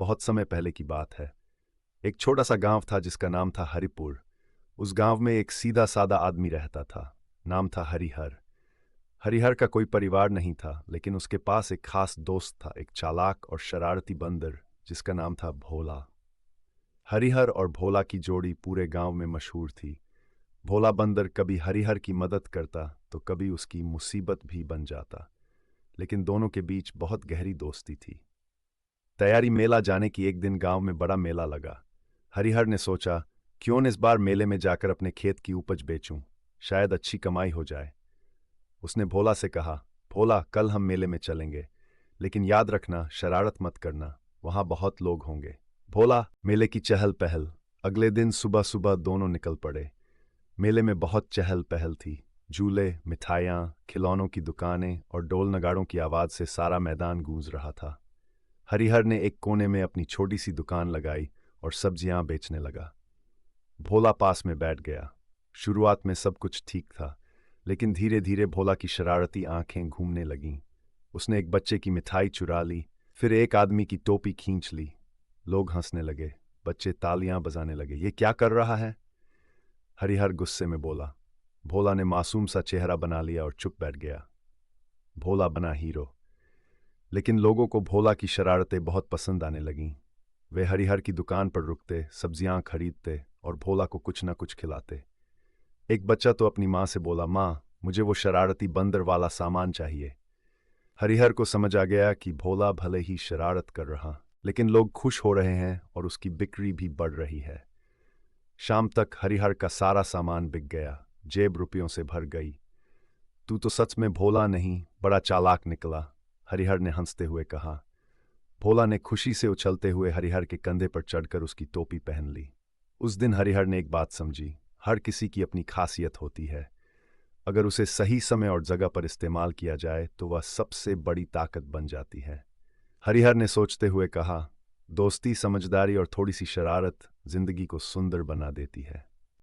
बहुत समय पहले की बात है। एक छोटा सा गांव था जिसका नाम था हरिपुर। उस गांव में एक सीधा सादा आदमी रहता था। नाम था हरिहर। हरिहर का कोई परिवार नहीं था, लेकिन उसके पास एक खास दोस्त था, एक चालाक और शरारती बंदर जिसका नाम था भोला। हरिहर और भोला की जोड़ी पूरे गांव में मशहूर थी। भोला बंदर कभी हरिहर की मदद करता तो कभी उसकी मुसीबत भी बन जाता, लेकिन दोनों के बीच बहुत गहरी दोस्ती थी। तैयारी मेला जाने की एक दिन गांव में बड़ा मेला लगा। हरिहर ने सोचा, क्यों न इस बार मेले में जाकर अपने खेत की उपज बेचूं, शायद अच्छी कमाई हो जाए। उसने भोला से कहा, भोला, कल हम मेले में चलेंगे, लेकिन याद रखना, शरारत मत करना, वहां बहुत लोग होंगे। भोला, मेले की चहल पहल। अगले दिन सुबह सुबह दोनों निकल पड़े। मेले में बहुत चहल पहल थी। झूले, मिठाइयाँ, खिलौनों की दुकानें और ढोल नगाड़ों की आवाज से सारा मैदान गूंज रहा था। हरिहर ने एक कोने में अपनी छोटी सी दुकान लगाई और सब्जियां बेचने लगा। भोला पास में बैठ गया। शुरुआत में सब कुछ ठीक था, लेकिन धीरे धीरे भोला की शरारती आंखें घूमने लगीं। उसने एक बच्चे की मिठाई चुरा ली, फिर एक आदमी की टोपी खींच ली। लोग हंसने लगे, बच्चे तालियां बजाने लगे। ये क्या कर रहा है? हरिहर गुस्से में बोला। भोला ने मासूम सा चेहरा बना लिया और चुप बैठ गया। भोला बना हीरो। लेकिन लोगों को भोला की शरारतें बहुत पसंद आने लगीं। वे हरिहर की दुकान पर रुकते, सब्जियां खरीदते और भोला को कुछ न कुछ खिलाते। एक बच्चा तो अपनी माँ से बोला, माँ, मुझे वो शरारती बंदर वाला सामान चाहिए। हरिहर को समझ आ गया कि भोला भले ही शरारत कर रहा, लेकिन लोग खुश हो रहे हैं और उसकी बिक्री भी बढ़ रही है। शाम तक हरिहर का सारा सामान बिक गया, जेब रुपयों से भर गई। तू तो सच में भोला नहीं, बड़ा चालाक निकला, हरिहर ने हंसते हुए कहा। भोला ने खुशी से उछलते हुए हरिहर के कंधे पर चढ़कर उसकी टोपी पहन ली। उस दिन हरिहर ने एक बात समझी, हर किसी की अपनी खासियत होती है। अगर उसे सही समय और जगह पर इस्तेमाल किया जाए तो वह सबसे बड़ी ताकत बन जाती है। हरिहर ने सोचते हुए कहा, दोस्ती, समझदारी और थोड़ी सी शरारत जिंदगी को सुंदर बना देती है।